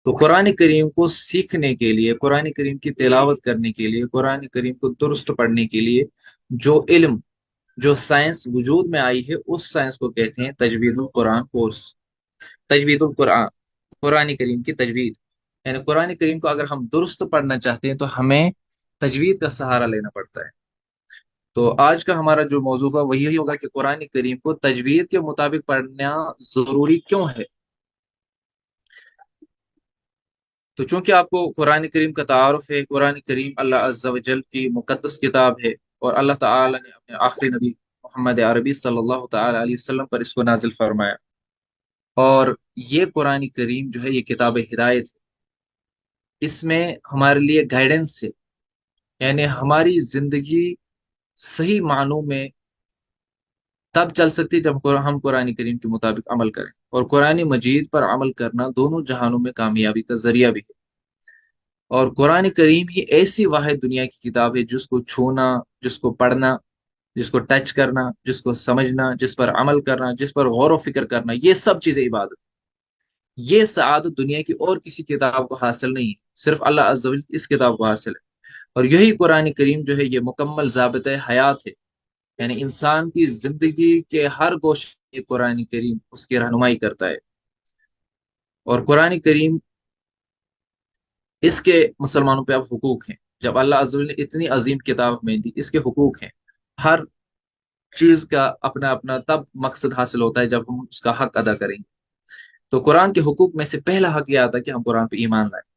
تو قرآن کریم کو سیکھنے کے لیے، قرآن کریم کی تلاوت کرنے کے لیے، قرآن کریم کو درست پڑھنے کے لیے جو علم، جو سائنس وجود میں آئی ہے، اس سائنس کو کہتے ہیں تجوید القرآن کورس۔ تجوید القرآن، قرآن کریم کی تجوید، یعنی قرآن کریم کو اگر ہم درست پڑھنا چاہتے ہیں تو ہمیں تجوید کا سہارا لینا پڑتا ہے۔ تو آج کا ہمارا جو موضوع ہوگا وہ یہی ہوگا کہ قرآن کریم کو تجوید کے مطابق پڑھنا ضروری کیوں ہے۔ تو چونکہ آپ کو قرآن کریم کا تعارف ہے، قرآن کریم اللہ عز و جل کی مقدس کتاب ہے، اور اللہ تعالی نے اپنے آخری نبی محمد عربی صلی اللہ تعالی علیہ وسلم پر اس کو نازل فرمایا، اور یہ قرآن کریم جو ہے یہ کتاب ہدایت ہے۔ اس میں ہمارے لیے گائیڈنس ہے، یعنی ہماری زندگی صحیح معنوں میں تب چل سکتی ہے جب ہم قرآن کریم کے مطابق عمل کریں، اور قرآن مجید پر عمل کرنا دونوں جہانوں میں کامیابی کا ذریعہ بھی ہے۔ اور قرآن کریم ہی ایسی واحد دنیا کی کتاب ہے جس کو چھونا، جس کو پڑھنا، جس کو ٹچ کرنا، جس کو سمجھنا، جس پر عمل کرنا، جس پر غور و فکر کرنا، یہ سب چیزیں عبادت۔ یہ سعادت دنیا کی اور کسی کتاب کو حاصل نہیں ہے، صرف اللہ عز و جل اس کتاب کو حاصل ہے۔ اور یہی قرآن کریم جو ہے یہ مکمل ضابطۂ حیات ہے، یعنی انسان کی زندگی کے ہر گوشے میں قرآن کریم اس کی رہنمائی کرتا ہے۔ اور قرآن کریم، اس کے مسلمانوں پہ اب حقوق ہیں۔ جب اللہ عز و جل نے اتنی عظیم کتاب ہمیں دی، اس کے حقوق ہیں۔ ہر چیز کا اپنا اپنا تب مقصد حاصل ہوتا ہے جب ہم اس کا حق ادا کریں گے۔ تو قرآن کے حقوق میں سے پہلا حق یہ آتا ہے کہ ہم قرآن پہ ایمان لائیں،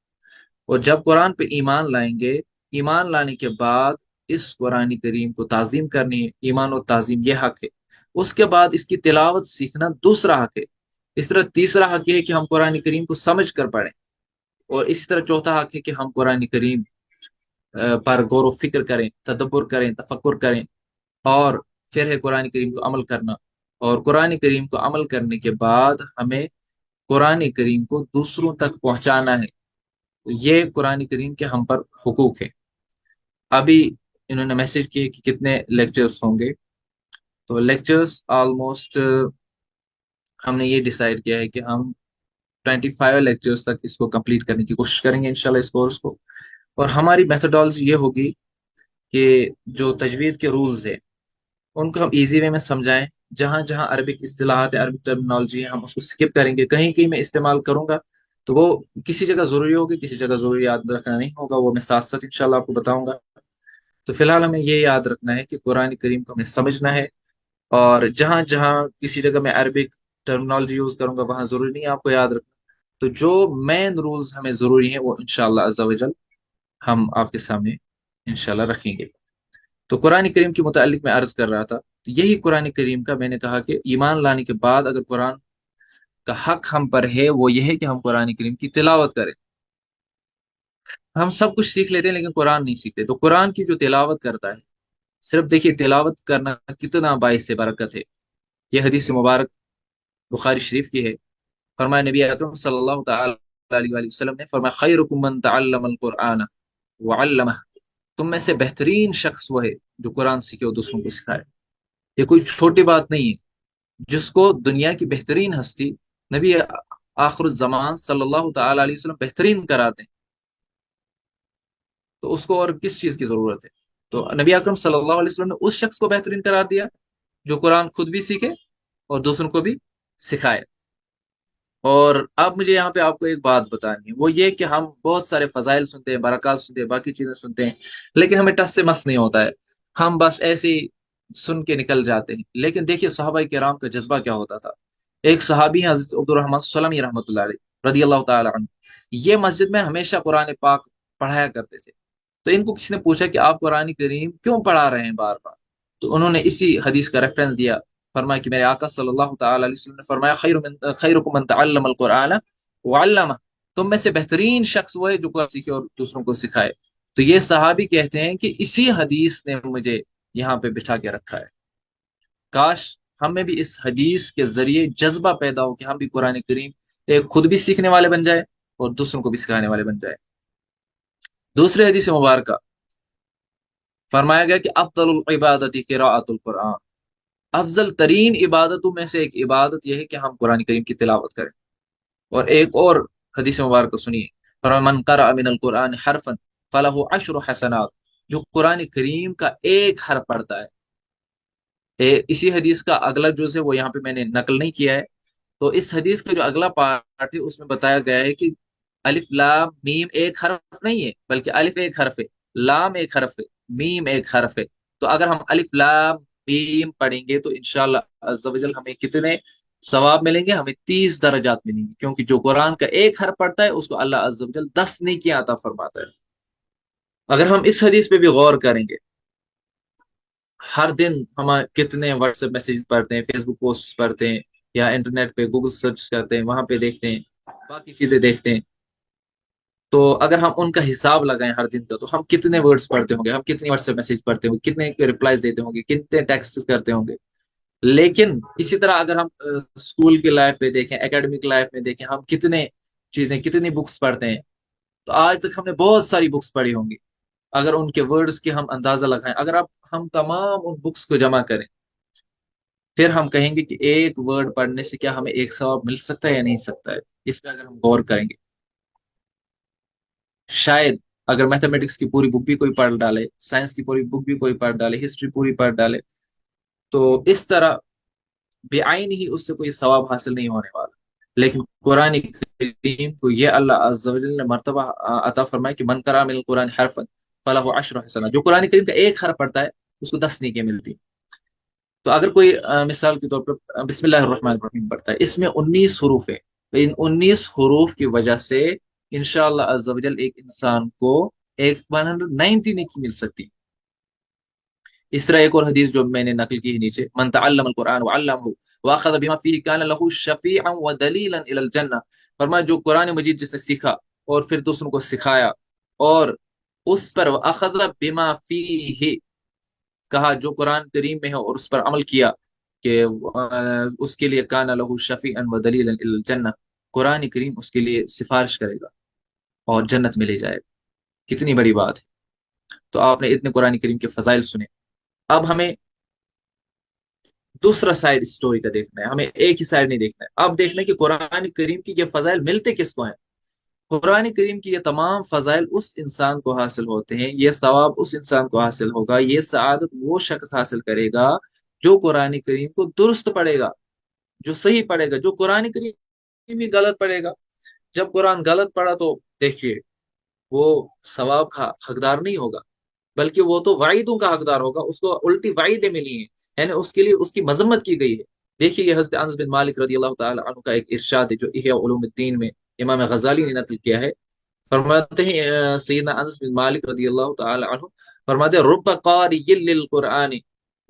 اور جب قرآن پہ ایمان لائیں گے، ایمان لانے کے بعد اس قرآن کریم کو تعظیم کرنی ہے، ایمان و تعظیم یہ حق ہے۔ اس کے بعد اس کی تلاوت سیکھنا دوسرا حق ہے۔ اس طرح تیسرا حق یہ ہے کہ ہم قرآن کریم کو سمجھ کر پڑھیں، اور اسی طرح چوتھا حق ہے کہ ہم قرآن کریم پر غور و فکر کریں، تدبر کریں، تفکر کریں، اور پھر ہے قرآن کریم کو عمل کرنا۔ اور قرآن کریم کو عمل کرنے کے بعد ہمیں قرآن کریم کو دوسروں تک پہنچانا ہے۔ یہ قرآن کریم کے ہم پر حقوق ہیں۔ ابھی انہوں نے میسج کیے کہ کتنے لیکچرز ہوں گے، تو لیکچرز آلموسٹ ہم نے یہ ڈیسائیڈ کیا ہے کہ ہم 25 لیکچرز تک اس کو کمپلیٹ کرنے کی کوشش کریں گے انشاءاللہ اس کورس کو۔ اور ہماری میتھڈالوجی یہ ہوگی کہ جو تجوید کے رولز ہیں ان کو ہم ایزی وے میں سمجھائیں۔ جہاں جہاں عربک اصطلاحات ہیں، عربک ٹرمنالوجی ہے، ہم اس کو سکپ کریں گے۔ کہیں کہیں میں استعمال کروں گا تو وہ کسی جگہ ضروری ہوگی، کسی جگہ ضروری یاد رکھنا نہیں ہوگا، وہ میں ساتھ ساتھ انشاءاللہ آپ کو بتاؤں گا۔ تو فی الحال ہمیں یہ یاد رکھنا ہے کہ قرآن کریم کو ہمیں سمجھنا ہے، اور جہاں جہاں کسی جگہ میں عربک ٹرمنالوجی یوز کروں گا وہاں ضروری نہیں ہے آپ کو یاد رکھنا۔ تو جو مین رولز ہمیں ضروری ہیں وہ انشاءاللہ عز و جل ہم آپ کے سامنے انشاءاللہ رکھیں گے۔ تو قرآن کریم کے متعلق میں عرض کر رہا تھا، تو یہی قرآن کریم کا میں نے کہا کہ ایمان لانے کے بعد اگر قرآن کا حق ہم پر ہے وہ یہ ہے کہ ہم قرآن کریم کی تلاوت کریں۔ ہم سب کچھ سیکھ لیتے ہیں لیکن قرآن نہیں سیکھتے، تو قرآن کی جو تلاوت کرتا ہے، صرف دیکھیے تلاوت کرنا کتنا باعث برکت ہے۔ یہ حدیث مبارک بخاری شریف کی ہے۔ فرمایا نبی اکرم صلی اللہ تعالی علیہ وآلہ وسلم نے فرمایا خیرکم من تعلم القرآن وعلمہ، تم میں سے بہترین شخص وہ ہے جو قرآن سیکھے اور دوسروں کو سکھائے۔ یہ کوئی چھوٹی بات نہیں ہے، جس کو دنیا کی بہترین ہستی نبی آخر الزمان صلی اللہ تعالی علیہ وسلم بہترین کراتے ہیں، تو اس کو اور کس چیز کی ضرورت ہے؟ تو نبی اکرم صلی اللہ علیہ وسلم نے اس شخص کو بہترین قرار دیا جو قرآن خود بھی سیکھے اور دوسروں کو بھی سکھائے۔ اور اب مجھے یہاں پہ آپ کو ایک بات بتانی ہے، وہ یہ کہ ہم بہت سارے فضائل سنتے ہیں، برکات سنتے ہیں، باقی چیزیں سنتے ہیں، لیکن ہمیں ٹس سے مس نہیں ہوتا ہے، ہم بس ایسے ہی سن کے نکل جاتے ہیں۔ لیکن دیکھیے صحابہ کرام کا جذبہ کیا ہوتا تھا۔ ایک صحابی ہیں حضرت عبد الرحمن سلمی رحمۃ اللہ علیہ رضی اللہ تعالی عنہ، یہ مسجد میں ہمیشہ قرآن پاک پڑھایا کرتے تھے۔ تو ان کو کسی نے پوچھا کہ آپ قرآن کریم کیوں پڑھا رہے ہیں بار بار؟ تو انہوں نے اسی حدیث کا ریفرنس دیا، فرمایا کہ میرے آقا صلی اللہ تعالی علیہ وسلم نے فرمایا خیرکم من تعلم القرآن وعلمہ، تم میں سے بہترین شخص وہ ہے جو قرآن سیکھے اور دوسروں کو سکھائے۔ تو یہ صحابی کہتے ہیں کہ اسی حدیث نے مجھے یہاں پہ بٹھا کے رکھا ہے۔ کاش ہمیں بھی اس حدیث کے ذریعے جذبہ پیدا ہو کہ ہم بھی قرآن کریم ایک خود بھی سیکھنے والے بن جائے اور دوسروں کو بھی سکھانے والے بن جائے۔ دوسرے حدیث مبارکہ فرمایا گیا کہ افضل العبادت قراءۃ القرآن، افضل ترین عبادتوں میں سے ایک عبادت یہ ہے کہ ہم قرآن کریم کی تلاوت کریں۔ اور ایک اور حدیث مبارک سنیے، فرمایا من قرأ من القرآن حرفا فلہ عشر حسنات، جو قرآن کریم کا ایک حرف پڑھتا ہے، اسی حدیث کا اگلا جز ہے وہ یہاں پہ میں نے نقل نہیں کیا ہے، تو اس حدیث کا جو اگلا پارٹ ہے اس میں بتایا گیا ہے کہ الف لام میم ایک حرف نہیں ہے، بلکہ الف ایک حرف ہے، لام ایک حرف ہے، میم ایک حرف ہے، تو اگر ہم الف لام میم پڑھیں گے تو انشاءاللہ عز و جل ہمیں کتنے ثواب ملیں گے؟ ہمیں 30 درجات ملیں گے، کیونکہ جو قرآن کا ایک حرف پڑھتا ہے اس کو اللہ عز و جل 10 نیکیاں عطا فرماتا ہے۔ اگر ہم اس حدیث پہ بھی غور کریں گے، ہر دن ہم کتنے واٹس ایپ میسیج پڑھتے ہیں، فیس بک پوسٹ پڑھتے ہیں، یا انٹرنیٹ پہ گوگل سرچ کرتے ہیں، وہاں پہ دیکھتے ہیں، باقی چیزیں دیکھتے ہیں، تو اگر ہم ان کا حساب لگائیں ہر دن کا، تو ہم کتنے ورڈز پڑھتے ہوں گے، ہم کتنی واٹس ایپ میسیج پڑھتے ہوں گے، کتنے ریپلائز دیتے ہوں گے، کتنے ٹیکسٹ کرتے ہوں گے۔ لیکن اسی طرح اگر ہم اسکول کی لائف پہ دیکھیں، اکیڈمک لائف میں دیکھیں، ہم کتنے چیزیں، کتنی بکس پڑھتے ہیں، تو آج تک ہم نے بہت ساری بکس پڑھی ہوں گی۔ اگر ان کے ورڈز کی ہم اندازہ لگائیں، اگر آپ ہم تمام ان بکس کو جمع کریں، پھر ہم کہیں گے کہ ایک ورڈ پڑھنے سے کیا ہمیں ایک ثواب مل سکتا ہے یا نہیں سکتا ہے؟ اس پہ اگر ہم غور کریں گے، شاید اگر میتھمیٹکس کی پوری بک بھی کوئی پڑھ ڈالے، سائنس کی پوری بک بھی کوئی پڑھ ڈالے، ہسٹری پوری پڑھ ڈالے، تو اس طرح بے آئین ہی اس سے کوئی ثواب حاصل نہیں ہونے والا۔ لیکن قرآن کریم کو یہ اللہ عز و جل نے مرتبہ عطا فرمایا کہ من قرأ من القرآن حرفا فلہ عشر حسنات، جو قرآن کریم کا ایک حرف پڑھتا ہے اس کو 10 نیکیاں ملتی ہیں۔ تو اگر کوئی مثال کے طور پر بسم اللہ الرحمن الرحیم پڑھتا ہے، اس میں 19 حروف ہے، تو ان 19 حروف کی وجہ سے انشاءاللہ عز و جل ایک انسان کو ایک 190 نیکی مل سکتی ہے۔ اس طرح ایک اور حدیث جو میں نے نقل کی ہے نیچے، من تعلم القرآن وعلمہ واخذ بما فیہ کان لہ شفیعا ودلیلا الی الجنہ، فرمایا جو قرآن مجید جس نے سیکھا اور پھر دوسروں کو سکھایا اور اس پر واخذ بما فیہ، کہا جو قرآن کریم میں ہے اور اس پر عمل کیا، کہ اس کے لیے کان لہ شفیعا ودلیلا الی الجنہ، قرآن کریم اس کے لیے سفارش کرے گا اور جنت میں لے جائے گا۔ کتنی بڑی بات ہے! تو آپ نے اتنے قرآن کریم کے فضائل سنے، اب ہمیں دوسرا سائڈ اسٹوری کا دیکھنا ہے، ہمیں ایک ہی سائڈ نہیں دیکھنا ہے، اب دیکھنا ہے کہ قرآن کریم کی یہ فضائل ملتے کس کو ہیں۔ قرآن کریم کی یہ تمام فضائل اس انسان کو حاصل ہوتے ہیں، یہ ثواب اس انسان کو حاصل ہوگا، یہ سعادت وہ شخص حاصل کرے گا جو قرآن کریم کو درست پڑھے گا، جو صحیح پڑھے گا۔ جو قرآن کریم ہی غلط پڑھے گا، جب قرآن غلط پڑھا تو دیکھیے وہ ثواب کا حقدار نہیں ہوگا، بلکہ وہ تو وعیدوں کا حقدار ہوگا، اس کو الٹی وعیدیں ملی ہیں، یعنی اس کے لیے اس کی مذمت کی گئی ہے۔ دیکھیے یہ حضرت انس بن مالک رضی اللہ تعالی عنہ کا ایک ارشاد ہے جو احیاء علوم الدین میں امام غزالی نے نقل کیا ہے۔ فرماتے ہیں سیدنا انس بن مالک رضی اللہ تعالی عنہ فرماتے ہیں رب قاری للقرآن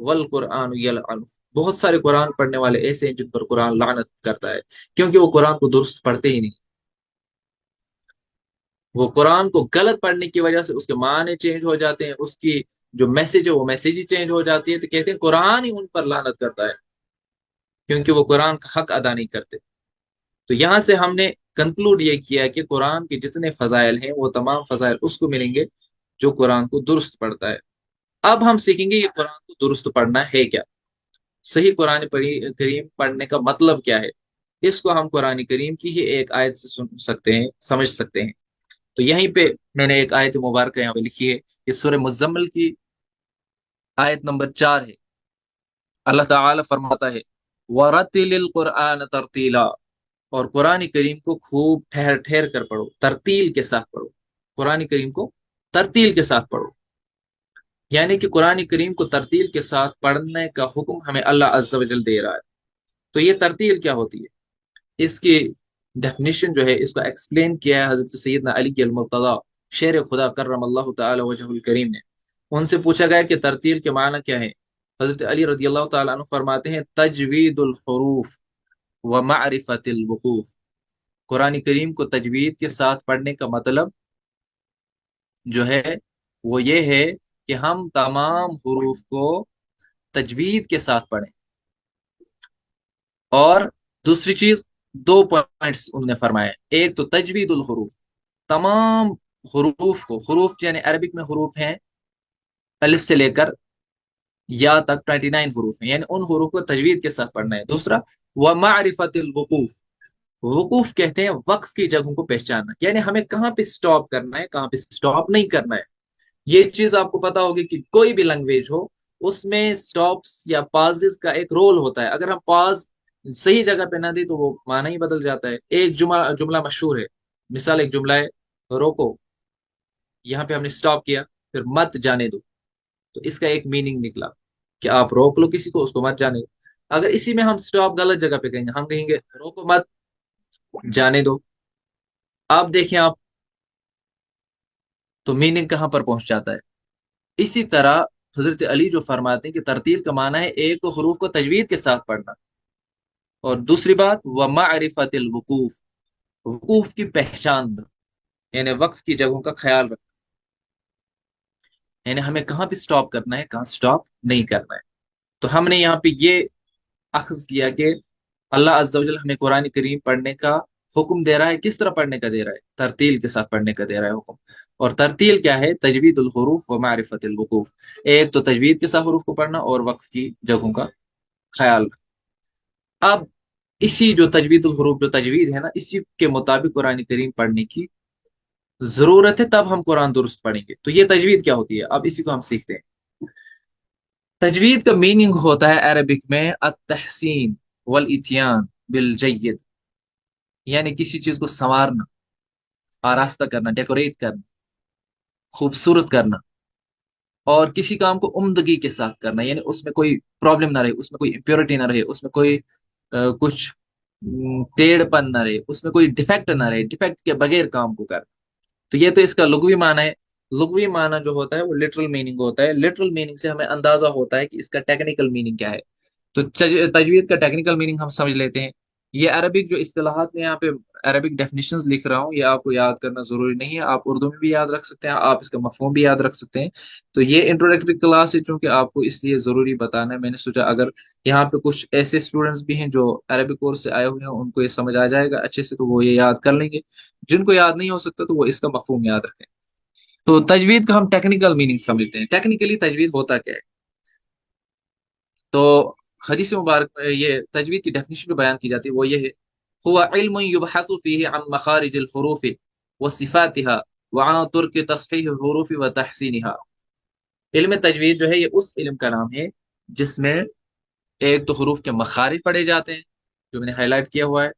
والقرآن یلعنہ، بہت سارے قرآن پڑھنے والے ایسے ہیں جن پر قرآن لعنت کرتا ہے، کیونکہ وہ قرآن کو درست پڑھتے ہی نہیں، وہ قرآن کو غلط پڑھنے کی وجہ سے اس کے معنی چینج ہو جاتے ہیں، اس کی جو میسج ہے وہ میسج ہی چینج ہو جاتی ہے، تو کہتے ہیں قرآن ہی ان پر لعنت کرتا ہے، کیونکہ وہ قرآن کا حق ادا نہیں کرتے۔ تو یہاں سے ہم نے کنکلوڈ یہ کیا کہ قرآن کے جتنے فضائل ہیں وہ تمام فضائل اس کو ملیں گے جو قرآن کو درست پڑھتا ہے۔ اب ہم سیکھیں گے یہ قرآن کو درست پڑھنا ہے کیا، صحیح قرآن کریم پڑھنے کا مطلب کیا ہے۔ اس کو ہم قرآن کریم کی ہی ایک آیت سے سن سکتے ہیں، سمجھ سکتے ہیں۔ تو یہیں پہ میں نے ایک آیت مبارکہ یہاں پہ لکھی ہے، یہ سورہ مزمل کی آیت نمبر 4 ہے۔ اللہ تعالی فرماتا ہے وَرَتِّلِ الْقُرْآنَ تَرْتِيلًا، اور قرآن کریم کو خوب ٹھہر ٹھہر کر پڑھو، ترتیل کے ساتھ پڑھو، قرآن کریم کو ترتیل کے ساتھ پڑھو، یعنی کہ قرآن کریم کو ترتیل کے ساتھ پڑھنے کا حکم ہمیں اللہ عز و جل دے رہا ہے۔ تو یہ ترتیل کیا ہوتی ہے، اس کی ڈیفینیشن جو ہے اس کو ایکسپلین کیا ہے حضرت سیدنا علی المرتضی شیر خدا کرم اللہ تعالی وجہ الکریم نے۔ ان سے پوچھا گیا کہ ترتیل کے معنی کیا ہے، حضرت علی رضی اللہ تعالیٰ عنہ فرماتے ہیں تجوید الحروف و معرفت الوقوف، قرآن کریم کو تجوید کے ساتھ پڑھنے کا مطلب جو ہے وہ یہ ہے کہ ہم تمام حروف کو تجوید کے ساتھ پڑھیں، اور دوسری چیز 2 پوائنٹس انہوں نے فرمایا، ایک تو تجوید الحروف، تمام حروف کو، حروف یعنی عربک میں حروف ہیں الف سے لے کر یا تک 29 حروف ہیں، یعنی ان حروف کو تجوید کے ساتھ پڑھنا ہے۔ دوسرا ومعرفت الوقوف، وقوف کہتے ہیں وقف کی جگہوں کو پہچاننا، یعنی ہمیں کہاں پہ سٹاپ کرنا ہے، کہاں پہ سٹاپ نہیں کرنا ہے۔ یہ چیز آپ کو پتا ہوگی کہ کوئی بھی لینگویج ہو اس میں سٹاپس یا پازز کا ایک رول ہوتا ہے، اگر ہم پاز صحیح جگہ پہ نہ دیں تو وہ معنی ہی بدل جاتا ہے۔ ایک جملہ جملہ مشہور ہے، مثال ایک جملہ ہے روکو، یہاں پہ ہم نے سٹاپ کیا، پھر مت جانے دو، تو اس کا ایک میننگ نکلا کہ آپ روک لو کسی کو، اس کو مت جانے دو۔ اگر اسی میں ہم سٹاپ غلط جگہ پہ کہیں گے، ہم کہیں گے روکو مت جانے دو، آپ دیکھیں آپ، تو میننگ کہاں پر پہنچ جاتا ہے۔ اسی طرح حضرت علی جو فرماتے ہیں کہ ترتیل کا معنی ہے ایک تو حروف کو تجوید کے ساتھ پڑھنا، اور دوسری بات وہ معرفت الوقوف، وقوف کی پہچان، یعنی وقف کی جگہوں کا خیال رکھنا، یعنی ہمیں کہاں پہ سٹاپ کرنا ہے، کہاں سٹاپ نہیں کرنا ہے۔ تو ہم نے یہاں پہ یہ اخذ کیا کہ اللہ عز و جل ہمیں قرآن کریم پڑھنے کا حکم دے رہا ہے، کس طرح پڑھنے کا دے رہا ہے، ترتیل کے ساتھ پڑھنے کا دے رہا ہے حکم۔ اور ترتیل کیا ہے؟ تجوید الحروف و معرفت الوقوف، ایک تو تجوید کے ساتھ حروف کو پڑھنا اور وقف کی جگہوں کا خیال رکھنا۔ اب اسی جو تجوید الحروف جو تجوید ہے نا، اسی کے مطابق قرآن کریم پڑھنے کی ضرورت ہے، تب ہم قرآن درست پڑھیں گے۔ تو یہ تجوید کیا ہوتی ہے، اب اسی کو ہم سیکھتے ہیں۔ تجوید کا میننگ ہوتا ہے عربک میں التحسین والاتیان بالجید، یعنی کسی چیز کو سنوارنا، آراستہ کرنا، ڈیکوریٹ کرنا، خوبصورت کرنا، اور کسی کام کو عمدگی کے ساتھ کرنا، یعنی اس میں کوئی پرابلم نہ رہے، اس میں کوئی امپیورٹی نہ رہے، اس میں کوئی کچھ ٹیڑھ پن نہ رہے، اس میں کوئی ڈیفیکٹ نہ رہے، ڈیفیکٹ کے بغیر کام کو کرنا۔ تو یہ تو اس کا لغوی معنی ہے۔ لغوی معنی جو ہوتا ہے وہ لٹرل میننگ ہوتا ہے، لٹرل میننگ سے ہمیں اندازہ ہوتا ہے کہ اس کا ٹیکنیکل میننگ کیا ہے۔ تو تجوید کا ٹیکنیکل میننگ ہم سمجھ لیتے ہیں۔ یہ عربک جو اصطلاحات میں یہاں پہ عربک ڈیفینیشنز لکھ رہا ہوں، یہ آپ کو یاد کرنا ضروری نہیں ہے، آپ اردو میں بھی یاد رکھ سکتے ہیں، آپ اس کا مفہوم بھی یاد رکھ سکتے ہیں۔ تو یہ انٹروڈکٹری کلاس ہے، چونکہ آپ کو اس لیے ضروری بتانا ہے، میں نے سوچا اگر یہاں پہ کچھ ایسے اسٹوڈنٹس بھی ہیں جو عربک کورس سے آئے ہوئے ہیں، ان کو یہ سمجھ آ جائے گا اچھے سے، تو وہ یہ یاد کر لیں گے۔ جن کو یاد نہیں ہو سکتا تو وہ اس کا مفہوم یاد رکھیں۔ تو تجوید کا ہم ٹیکنیکل میننگ سمجھتے ہیں، ٹیکنیکلی تجوید ہوتا کیا ہے؟ تو حدیث مبارک میں یہ تجوید کی ڈیفینیشن جو بیان کی جاتی ہے وہ یہ ہے: هو علم يبحث فيه عن مخارج الحروف وصفاتها وعن ترک تصحیح الحروف وتحسینها۔ علم تجوید جو ہے یہ اس علم کا نام ہے جس میں ایک تو حروف کے مخارج پڑھے جاتے ہیں، جو میں نے ہائی لائٹ کیا ہوا ہے،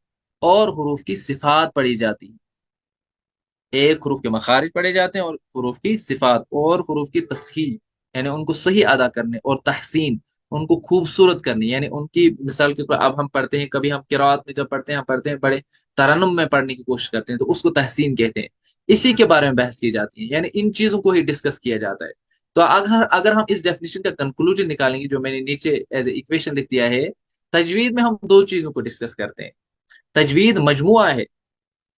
اور حروف کی صفات پڑھی جاتی ہیں۔ ایک حروف کے مخارج پڑھے جاتے ہیں، اور حروف کی صفات اور حروف کی تصحیح، یعنی ان کو صحیح ادا کرنے، اور تحسین، ان کو خوبصورت کرنے، یعنی ان کی مثال کے طور پر اب ہم پڑھتے ہیں، کبھی ہم قرات میں جب پڑھتے ہیں، ہم پڑھتے ہیں بڑے ترنم میں پڑھنے کی کوشش کرتے ہیں، تو اس کو تحسین کہتے ہیں۔ اسی کے بارے میں بحث کی جاتی ہے، یعنی ان چیزوں کو ہی ڈسکس کیا جاتا ہے۔ تو اگر ہم اس ڈیفینیشن کا کنکلوژن نکالیں گے، جو میں نے نیچے ایز اے ایکویشن لکھ دیا ہے، تجوید میں ہم دو چیزوں کو ڈسکس کرتے ہیں۔ تجوید مجموعہ ہے،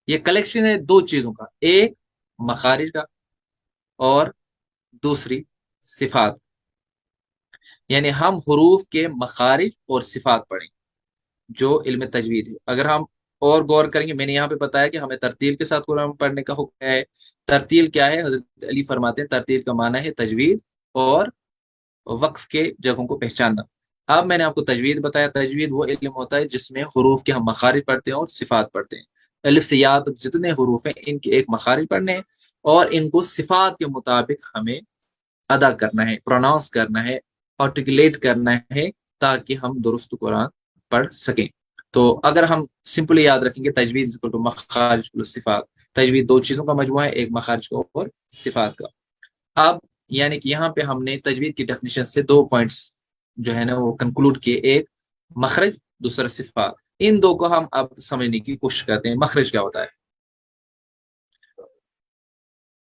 یہ کلیکشن ہے دو چیزوں کا، ایک مخارج کا، اور دوسری صفات، یعنی ہم حروف کے مخارج اور صفات پڑھیں جو علم تجوید ہے۔ اگر ہم اور غور کریں گے، میں نے یہاں پہ بتایا کہ ہمیں ترتیل کے ساتھ قرآن پڑھنے کا حکم ہے۔ ترتیل کیا ہے؟ حضرت علی فرماتے ہیں ترتیل کا معنی ہے تجوید اور وقف کے جگہوں کو پہچاننا۔ اب میں نے آپ کو تجوید بتایا، تجوید وہ علم ہوتا ہے جس میں حروف کے ہم مخارج پڑھتے ہیں اور صفات پڑھتے ہیں۔ الف سے یا تک جتنے حروف ہیں ان کے ایک مخارج پڑھنے ہیں، اور ان کو صفات کے مطابق ہمیں ادا کرنا ہے، پروناؤنس کرنا ہے، آرٹیکولیٹ کرنا ہے، تاکہ ہم درست قرآن پڑھ سکیں۔ تو اگر ہم سمپلی یاد رکھیں گے تجوید کو، تو مخارج پلس صفات، تجوید دو چیزوں کا مجموعہ ہے، ایک مخارج کا اور صفات کا۔ اب یعنی کہ یہاں پہ ہم نے تجوید کی ڈیفینیشن سے دو پوائنٹس جو ہے نا وہ کنکلوڈ کیے، ایک مخرج، دوسرا صفات۔ ان دو کو ہم اب سمجھنے کی کوشش کرتے ہیں۔ مخرج کیا ہوتا ہے؟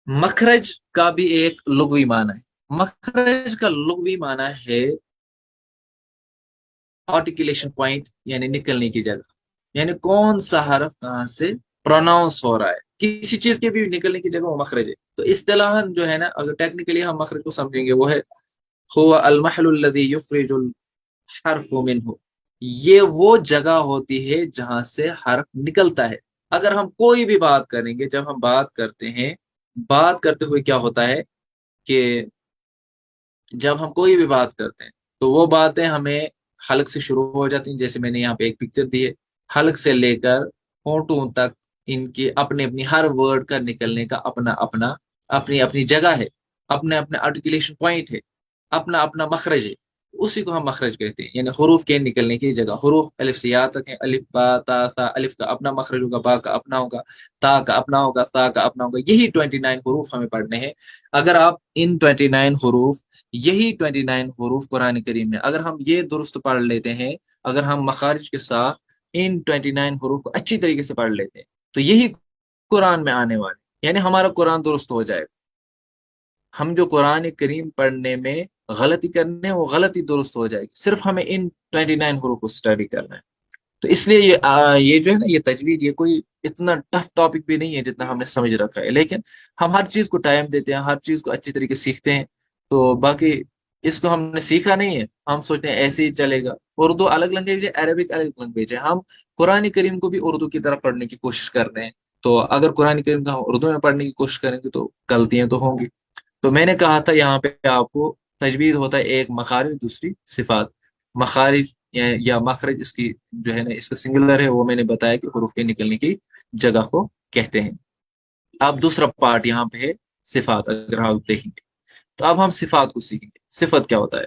مخرج کا بھی ایک لغوی معنی ہے۔ مخرج کا لغوی معنی ہے آرٹیکولیشن پوائنٹ، یعنی نکلنے کی جگہ، یعنی کون سا حرف کہاں سے پروناؤنس ہو رہا ہے، کسی چیز کے بھی نکلنے کی جگہ وہ مخرج ہے۔ تو اصطلاحاً جو ہے نا، اگر ٹیکنیکلی ہم مخرج کو سمجھیں گے، وہ ہے هو المحل الذي يخرج الحرف منه، یہ وہ جگہ ہوتی ہے جہاں سے حرف نکلتا ہے۔ اگر ہم کوئی بھی بات کریں گے، جب ہم بات کرتے ہیں، بات کرتے ہوئے کیا ہوتا ہے کہ جب ہم کوئی بھی بات کرتے ہیں تو وہ باتیں ہمیں حلق سے شروع ہو جاتی ہیں، جیسے میں نے یہاں پہ ایک پکچر دی ہے، حلق سے لے کر ہونٹوں تک ان کے اپنے اپنی ہر ورڈ کا نکلنے کا اپنا اپنا اپنی اپنی جگہ ہے، اپنے اپنے آرٹیکولیشن پوائنٹ ہے، اپنا اپنا مخرج ہے، اسی کو ہم مخرج کہتے ہیں، یعنی حروف کے نکلنے کی جگہ۔ حروف الف سے یا تک ہیں، الف با تا سا، الف کا اپنا مخرج ہوگا، با کا اپنا ہوگا، تا کا اپنا ہوگا، سا کا اپنا ہوگا، یہی 29 حروف ہمیں پڑھنے ہیں۔ اگر آپ ان 29 حروف، یہی 29 حروف قرآن کریم میں اگر ہم یہ درست پڑھ لیتے ہیں، اگر ہم مخارج کے ساتھ ان 29 حروف کو اچھی طریقے سے پڑھ لیتے ہیں، تو یہی قرآن میں آنے والے، یعنی ہمارا قرآن درست ہو جائے گا۔ ہم جو قرآن کریم پڑھنے میں غلطی کرنے ہیں وہ غلطی درست ہو جائے گی، صرف ہمیں ان 29 حروف کو اسٹڈی کرنا ہے۔ تو اس لیے یہ جو ہے نا، یہ تجوید، یہ کوئی اتنا ٹف ٹاپک بھی نہیں ہے جتنا ہم نے سمجھ رکھا ہے، لیکن ہم ہر چیز کو ٹائم دیتے ہیں، ہر چیز کو اچھی طریقے سے سیکھتے ہیں۔ تو باقی اس کو ہم نے سیکھا نہیں ہے، ہم سوچتے ہیں ایسے ہی چلے گا۔ اردو الگ لینگویج ہے، عربک الگ لینگویج ہے، ہم قرآن کریم کو بھی اردو کی طرح پڑھنے کی کوشش کر رہے ہیں۔ تو اگر قرآن کریم کا ہم اردو میں پڑھنے کی کوشش کریں گے تو غلطیاں تو ہوں گی۔ تو میں نے کہا تھا یہاں پہ آپ کو تجوید ہوتا ہے ایک مخارج، دوسری صفات۔ مخارج یا مخرج اس کی جو ہے نا، اس کا سنگولر ہے، وہ میں نے بتایا کہ حروف کے نکلنے کی جگہ کو کہتے ہیں۔ اب دوسرا پارٹ یہاں پہ ہے صفات، اگر آپ دیکھیں گے تو اب ہم صفات کو سیکھیں گے۔ صفت کیا ہوتا ہے؟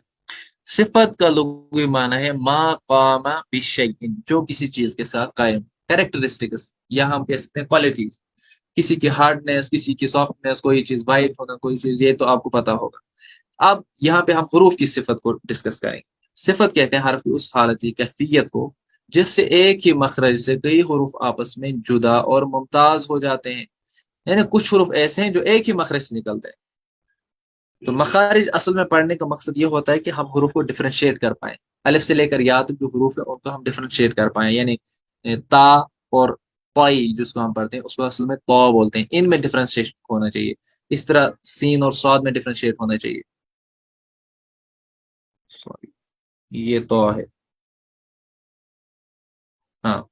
صفت کا لغوی معنی ہے ما قام بشیء، جو کسی چیز کے ساتھ قائم، کیریکٹرسٹکس یا ہم کہہ سکتے ہیں کوالٹیز، کسی کی ہارڈنیس، کسی کی سافٹنیس، کوئی چیز وائٹ ہونا، کوئی چیز، یہ تو آپ کو پتا ہوگا۔ اب یہاں پہ ہم حروف کی صفت کو ڈسکس کریں گے۔ صفت کہتے ہیں حرف کی اس حالتی کیفیت کو جس سے ایک ہی مخرج سے کئی حروف آپس میں جدا اور ممتاز ہو جاتے ہیں، یعنی کچھ حروف ایسے ہیں جو ایک ہی مخرج سے نکلتے ہیں۔ تو مخارج اصل میں پڑھنے کا مقصد یہ ہوتا ہے کہ ہم حروف کو ڈفرینشیٹ کر پائیں، الف سے لے کر یا تک جو حروف ہیں ان کو ہم ڈفرینشیٹ کر پائیں، یعنی تا اور پائی جس کو ہم پڑھتے ہیں اس کو اصل میں تو بولتے ہیں، ان میں ڈفرینشیشن ہونا چاہیے۔ اس طرح سین اور صاد میں ڈفرینشیٹ ہونا چاہیے۔ سوری، یہ تو ہے، ہاں،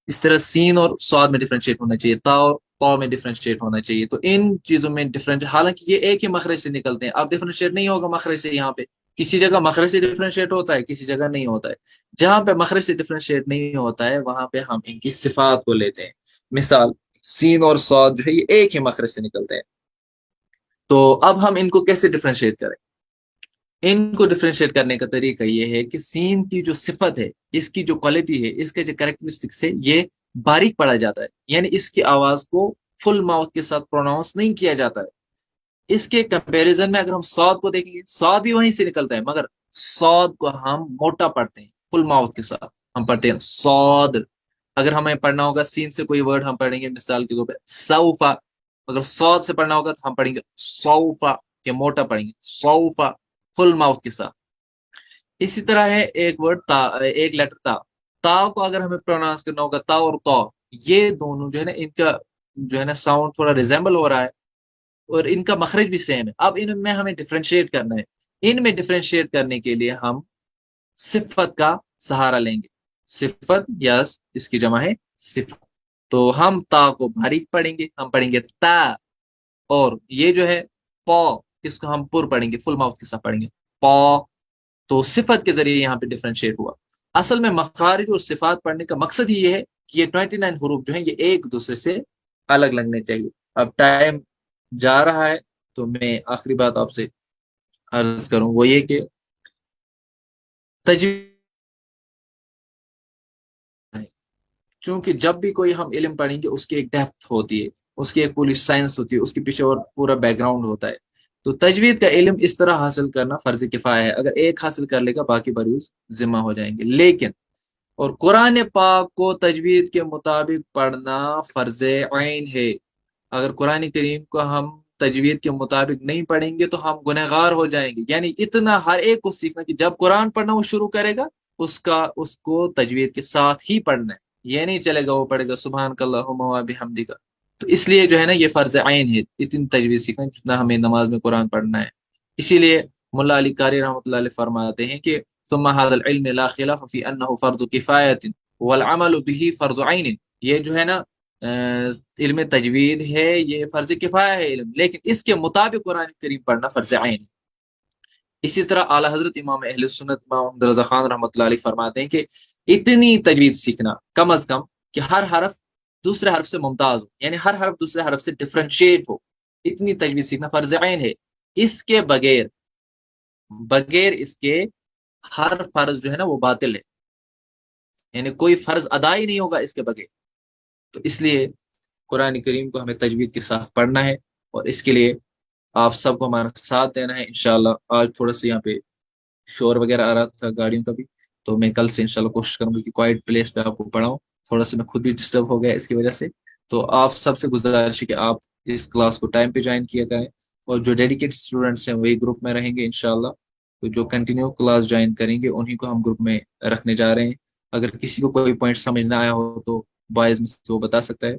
اس طرح سین اور سواد میں ڈفرینشیٹ ہونا چاہیے، تا اور تو میں ڈفرینشیٹ ہونا چاہیے۔ تو ان چیزوں میں ڈفرینٹ، حالانکہ یہ ایک ہی مخرج سے نکلتے ہیں، اب ڈفرینشیٹ نہیں ہوگا مخرج سے، یہاں پہ کسی جگہ مخرج سے ڈفرینشیٹ ہوتا ہے، کسی جگہ نہیں ہوتا ہے۔ جہاں پہ مخرج سے ڈفرینشیٹ نہیں ہوتا ہے وہاں پہ ہم ان کی صفات کو لیتے ہیں۔ مثال، سین اور سواد جو ہے یہ ایک ہی مخرج سے نکلتے ہیں، تو اب ہم ان کو کیسے ڈفرینشیٹ کریں؟ ان کو ڈفرینشیٹ کرنے کا طریقہ یہ ہے کہ سین کی جو صفت ہے، اس کی جو کوالٹی ہے، اس کے جو کریکٹرسٹکس ہے، یہ باریک پڑا جاتا ہے، یعنی اس کی آواز کو فل ماؤتھ کے ساتھ پروناؤنس نہیں کیا جاتا ہے۔ اس کے کمپیریزن میں اگر ہم سعود کو دیکھیں گے، سعود بھی وہیں سے نکلتا ہے، مگر سعود کو ہم موٹا پڑھتے ہیں، فل ماؤتھ کے ساتھ ہم پڑھتے ہیں سعود۔ اگر ہمیں پڑھنا ہوگا سین سے کوئی ورڈ ہم پڑھیں گے، مثال کے طور پہ سوفا، اگر سعود سے پڑھنا ہوگا تو ہم پڑھیں گے سوفا، کہ موٹا پڑھیں گے سوفا، فل ماؤتھ کے ساتھ۔ اسی طرح ہے ایک ورڈ تا، ایک لیٹر تا، تا کو اگر ہمیں پروناؤنس کرنا ہوگا تا اور تو، یہ دونوں جو ہے نا، ان کا جو ہے نا ساؤنڈ تھوڑا ریزمبل ہو رہا ہے اور ان کا مخرج بھی سیم ہے۔ اب ان میں ہمیں ڈفرینشیٹ کرنا ہے، ان میں ڈفرینشیٹ کرنے کے لیے ہم صفت کا سہارا لیں گے۔ صفت یا اس کی جمع ہے صفت۔ تو ہم تا کو باریک پڑھیں گے، ہم پڑھیں گے تا، اور یہ جو ہے پو، اس کو ہم پر پڑھیں گے، فل ماؤتھ کے ساتھ پڑھیں گے پو۔ تو صفت کے ذریعے یہاں پہ ڈفرینشیٹ ہوا۔ اصل میں مخارج اور صفات پڑھنے کا مقصد ہی یہ ہے کہ یہ 29 حروف جو ہیں یہ ایک دوسرے سے الگ لگنے چاہیے۔ اب ٹائم جا رہا ہے تو میں آخری بات آپ سے عرض کروں، وہ یہ کہ تجوید ہے، چونکہ جب بھی کوئی ہم علم پڑھیں گے اس کی ایک ڈیپتھ ہوتی ہے، اس کی ایک پوری سائنس ہوتی ہے، اس کے پیچھے اور پورا بیک گراؤنڈ ہوتا ہے۔ تو تجوید کا علم اس طرح حاصل کرنا فرض کفایہ ہے، اگر ایک حاصل کر لے گا باقی بروز ذمہ ہو جائیں گے۔ لیکن اور قرآن پاک کو تجوید کے مطابق پڑھنا فرض عین ہے۔ اگر قرآن کریم کو ہم تجوید کے مطابق نہیں پڑھیں گے تو ہم گنہگار ہو جائیں گے، یعنی اتنا ہر ایک کو سیکھنا کہ جب قرآن پڑھنا وہ شروع کرے گا اس کو تجوید کے ساتھ ہی پڑھنا ہے، یہ نہیں چلے گا وہ پڑھے گا سبحان اللہم و بحمدک۔ تو اس لیے جو ہے نا یہ فرض عین ہے اتنی تجوید سیکھنا جتنا ہمیں نماز میں قرآن پڑھنا ہے۔ اسی لیے ملا علی قاری رحمۃ اللہ علیہ فرماتے ہیں کہ ثم هذا العلم لا خلاف في انه فرض كفایت والعمل به فرض عین، یہ جو ہے نا علم تجوید ہے، یہ فرض کفایہ ہے علم، لیکن اس کے مطابق قرآن کریم پڑھنا فرض عین ہے۔ اسی طرح اعلیٰ حضرت امام اہل سنت امام محمد رضا خان رحمۃ اللہ علیہ فرماتے ہیں کہ اتنی تجوید سیکھنا کم از کم کہ ہر حرف دوسرے حرف سے ممتاز ہو، یعنی ہر حرف دوسرے حرف سے ڈفرینشیٹ ہو، اتنی تجوید سیکھنا فرض عین ہے۔ اس کے بغیر اس کے ہر فرض جو ہے نا وہ باطل ہے، یعنی کوئی فرض ادا ہی نہیں ہوگا اس کے بغیر۔ تو اس لیے قرآن کریم کو ہمیں تجوید کے ساتھ پڑھنا ہے، اور اس کے لیے آپ سب کو ہمارا ساتھ دینا ہے انشاءاللہ۔ آج تھوڑا سا یہاں پہ شور وغیرہ آ رہا تھا گاڑیوں کا بھی، تو میں کل سے انشاءاللہ کوشش کروں گا کہ کوائٹ پلیس پہ آپ کو پڑھاؤں۔ تھوڑا سا میں خود بھی ڈسٹرب ہو گیا اس کی وجہ سے، تو آپ سب سے گزارش ہے کہ آپ اس کلاس کو ٹائم پہ جوائن کیا کریں، اور جو ڈیڈیکیٹ اسٹوڈنٹس ہیں وہی گروپ میں رہیں گے انشاءاللہ۔ تو جو کنٹینیو کلاس جوائن کریں گے انہیں کو ہم گروپ میں رکھنے جا رہے ہیں۔ اگر کسی کو کوئی پوائنٹ سمجھ نہ آیا ہو تو بائز میں سے وہ بتا سکتا ہے۔